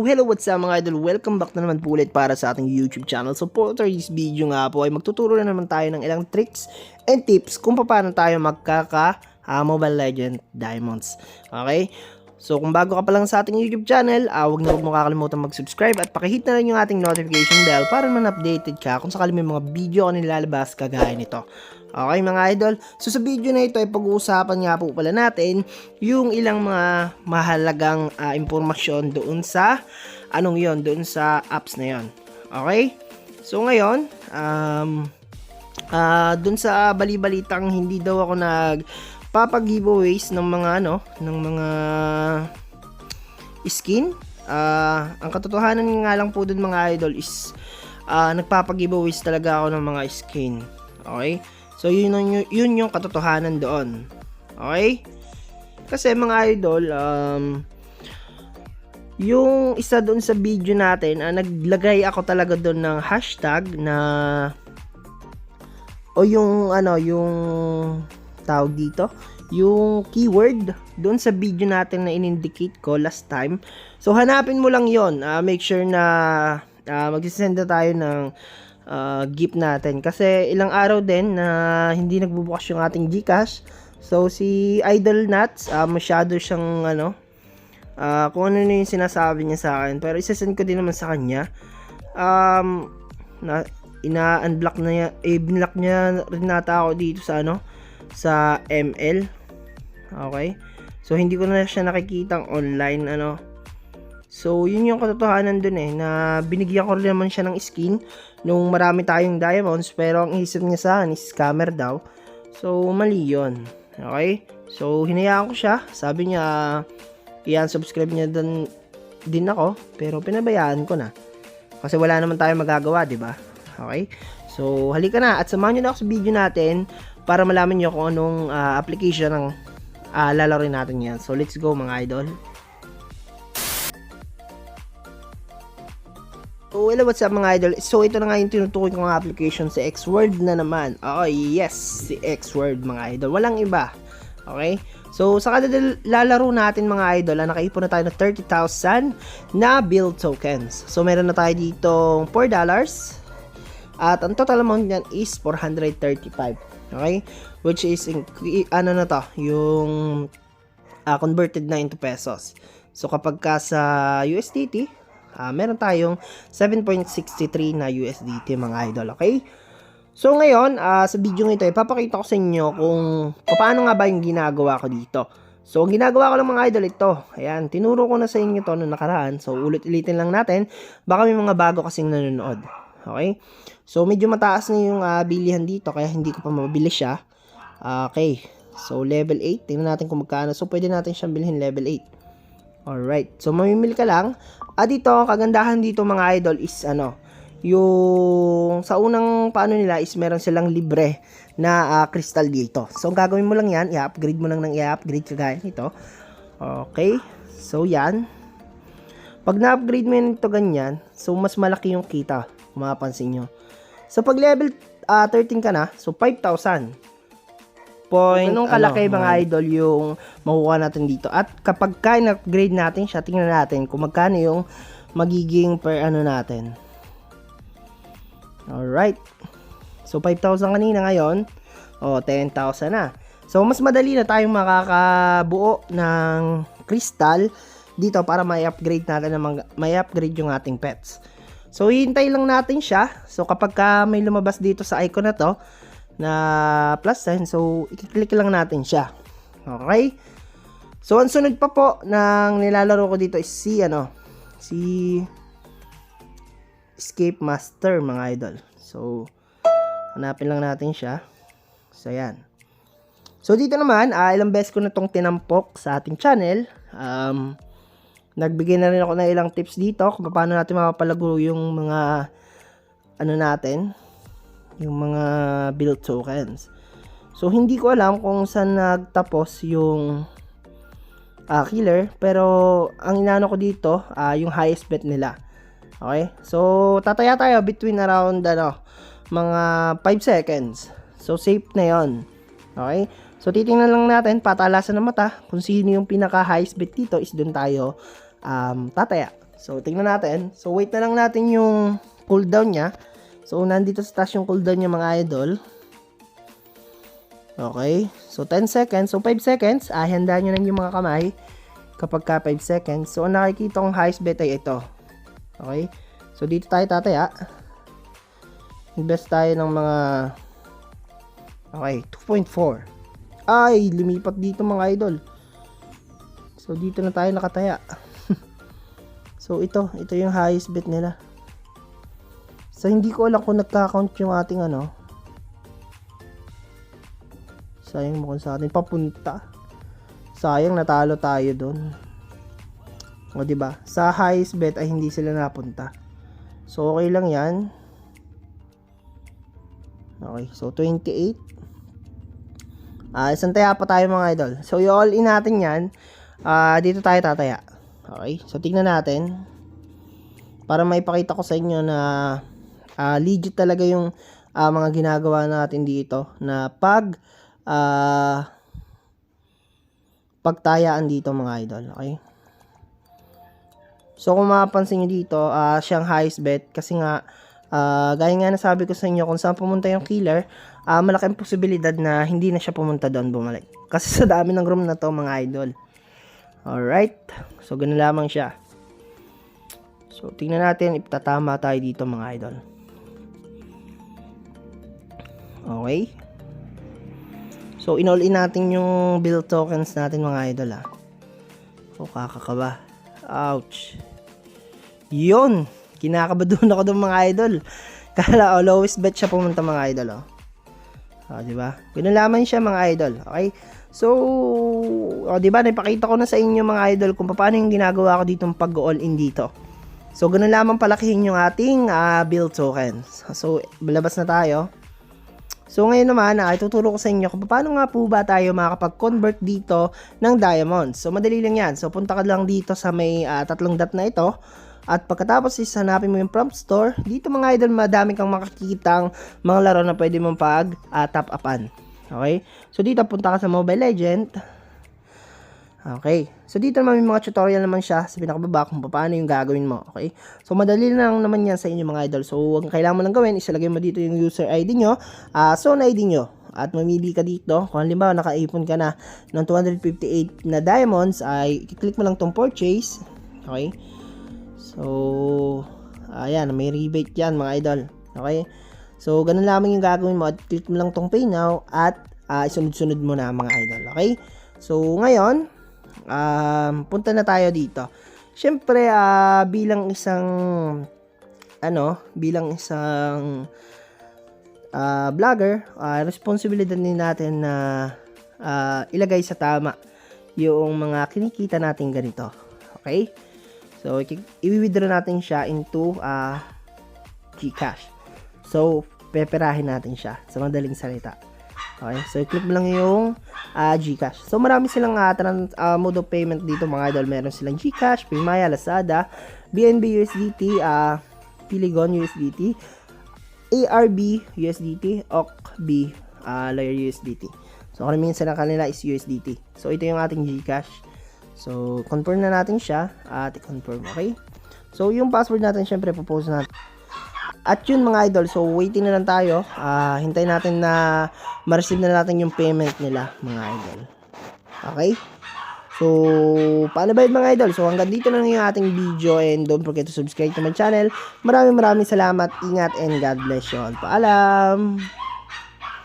hello, what's up mga idol? Welcome back na naman po ulit para sa ating YouTube channel. So for today's video nga po ay magtuturo na naman tayo ng ilang tricks and tips kung paano tayo Mobile Legend Diamonds. Okay? So kung bago ka pa lang sa ating YouTube channel, huwag mo kakalimutan mag-subscribe at pakihit na rin yung ating notification bell para man updated ka kung sakali may mga video ako nilalabas kagaya nito. Okay mga idol, so sa video na ito ay pag-uusapan nga po pala natin yung ilang mga mahalagang impormasyon doon sa doon sa apps na yon. Okay? So ngayon, doon sa bali-balitang hindi daw ako nagpapag-giveaways ng mga skin. Ang katotohanan nga lang po doon mga idol is nagpapag-giveaways talaga ako ng mga skin. Okay? So yun yung katotohanan doon. Okay? Kasi mga idol, yung isa doon sa video natin, naglagay ako talaga doon ng hashtag na yung tawag dito, yung keyword doon sa video natin na in-indicate ko last time. So hanapin mo lang yon. Make sure na magsisend na tayo ng gift natin kasi ilang araw din na hindi nagbubukas yung ating GCash. So si Idol Nuts, masyado siyang kung ano na yung sinasabi niya sa akin, pero isasend ko din naman sa kanya. Ina-unblock na niya, binlock niya rin nata ako dito sa sa ML. Okay, so hindi ko na siya nakikitang online So yun yung katotohanan dun na binigyan ko rin naman siya ng skin nung marami tayong diamonds, pero ang isip niya sa akin is scammer daw. So mali yun. Okay, so hinayaan ko siya, sabi niya i-unsubscribe niya din ako, pero pinabayaan ko na kasi wala naman tayong magagawa, di ba? Okay, so halika na at samahan niyo na ako sa video natin para malaman niyo kung anong application ang lalaroin natin yan. So let's go mga idol. So hello, what's up mga idol? So ito na nga yung tinutukoy kong application, si Xworld na naman. Oh yes, si Xworld mga idol, walang iba. Okay, so sa kada lalaro natin mga idol, nakaipon na tayo ng 30,000 na build tokens. So meron na tayo dito $4 at ang total amount niyan is 435. Okay, which is yung converted na into pesos. So kapag ka sa USDT, meron tayong 7.63 na USDT mga idol. Okay, so ngayon sa video ito ipapakita ko sa inyo kung paano nga ba yung ginagawa ko dito. So ang ginagawa ko lang mga idol ito, ayan, tinuro ko na sa inyo to noong nakaraan. So ulit-ulitin lang natin, baka may mga bago kasing nanonood. Okay, so medyo mataas na yung bilihan dito kaya hindi ko pa mabili siya. Okay, so level 8, tingnan natin kung magkano. So pwede natin siyang bilhin level 8. Alright, so mamimili ka lang. Dito, kagandahan dito mga idol is yung sa unang paano nila is meron silang libre na crystal dito. So ang gagawin mo lang yan, i-upgrade mo lang ng i-upgrade kagaya nito. Okay, so yan. Pag na-upgrade mo yan ito ganyan, so mas malaki yung kita, kung mapapansin nyo. So pag level 13 ka na, so 5,000. Ganun kalaki mga idol yung makukuha natin dito. At kapag na-upgrade natin siya, tingnan natin kung magkano yung magiging per natin. Alright. So 5,000 kanina, ngayon 10,000 na. So mas madali na tayong makakabuo ng crystal dito para may-upgrade natin may-upgrade yung ating pets. So hihintay lang natin siya. So kapag may lumabas dito sa icon na to na plus sign, so i-click lang natin siya. Okay, so ang sunod pa po ng nilalaro ko dito is si Escape Master mga idol. So hanapin lang natin siya. So yan. So dito naman ilang beses ko na tong tinampok sa ating channel. Nagbigay na rin ako ng ilang tips dito kung paano natin mapapalago yung mga natin, yung mga build tokens. So hindi ko alam kung saan nagtapos yung killer, pero ang inaano ko dito yung highest bet nila. Okay, so tataya tayo between around mga 5 seconds. So safe na yon. Okay, so titingnan lang natin, patalasan ng mata kung sino yung pinaka highest bet dito, is doon tayo tataya. So, tingnan natin. So, wait na lang natin yung cooldown niya. So, nandito sa taas yung cooldown niya mga idol. Okay. So, 10 seconds. So, 5 seconds. Handa nyo lang yung mga kamay kapag ka 5 seconds. So, ang nakikita kong highest bet ay ito. Okay. So, dito tayo tataya. Invest tayo ng mga okay, 2.4. Ay, lumipat dito mga idol. So, dito na tayo nakataya. So, ito yung highest bet nila. So, hindi ko alam kung nagka-count yung ating ano. Sayang mo kung sa atin papunta. Sayang natalo tayo doon. O di ba? Sa highest bet ay hindi sila napunta. So okay lang 'yan. Okay, so 28. Isang taya pa tayo mga idol. So i-all in natin 'yan. Dito tayo tataya. Okay? So tingnan natin para maipakita ko sa inyo na legit talaga yung mga ginagawa natin dito na pagtayaan dito mga idol. Okay? So kung mapapansin nyo dito, siyang highest bet kasi nga gaya nga nasabi ko sa inyo, kung saan pumunta yung killer, malaking posibilidad na hindi na siya pumunta doon, bumalik. Kasi sa dami ng room na to mga idol. Alright. So ganun lamang siya. So tingnan natin, itatama tayo dito mga idol. Okay. So, in-all in natin yung build tokens natin mga idol O, kakakaba. Ouch. Yun. Kinakabadoon ako doon mga idol. Kala, lowest bet siya pumunta mga idol diba? Ganun lamang siya mga idol. Okay? So, diba, napakita ko na sa inyo mga idol kung paano yung ginagawa ko ditong pag-all in dito. So, ganun lamang palakihin yung ating build tokens. So, labas na tayo. So ngayon naman, ituturo ko sa inyo kung paano nga po ba tayo makakapag-convert dito ng diamonds. So madali lang yan. So punta ka lang dito sa may tatlong dot na ito. At pagkatapos hanapin mo yung prompt store. Dito mga idol, madami kang makikitang mga laro na pwede mong top upan. Okay? So dito punta ka sa Mobile Legend. Okay. So dito naman may mga tutorial naman siya sa pinakababa kung paano yung gagawin mo. Okay. So madali lang naman yan sa inyo mga idol. So ang kailangan mo lang gawin, isalagay mo dito yung user ID nyo, zone ID nyo. At mamili ka dito. Kung halimbawa nakaipon ka na ng 258 na diamonds, ay i-click mo lang tong purchase. Okay. So ayan, may rebate yan mga idol. Okay. So ganun lamang yung gagawin mo. At click mo lang tong pay now at isunod-sunod mo na mga idol. Okay. So ngayon, punta na tayo dito. Syempre, bilang isang vlogger, responsibilidad din natin na ilagay sa tama yung mga kinikita natin ganito. Okay? So, i-withdraw natin siya into GCash. So, peperahin natin siya sa madaling salita. Okay, so i-click mo lang yung GCash. So marami silang mode of payment dito mga idol. Meron silang GCash, Paymaya, Lazada, BNB USDT, Polygon USDT, ARB USDT, OCB Layer USDT. So karamihan sa kanila is USDT. So ito yung ating GCash. So confirm na natin siya at i-confirm. Okay? So yung password natin syempre popost natin. At yun mga idol, so waiting na lang tayo. Hintayin natin na ma-receive na natin yung payment nila mga idol. Okay? So, paano ba yun mga idol? So hanggang dito na lang yung ating video and don't forget to subscribe to my channel. Maraming salamat, ingat and God bless you all. Paalam!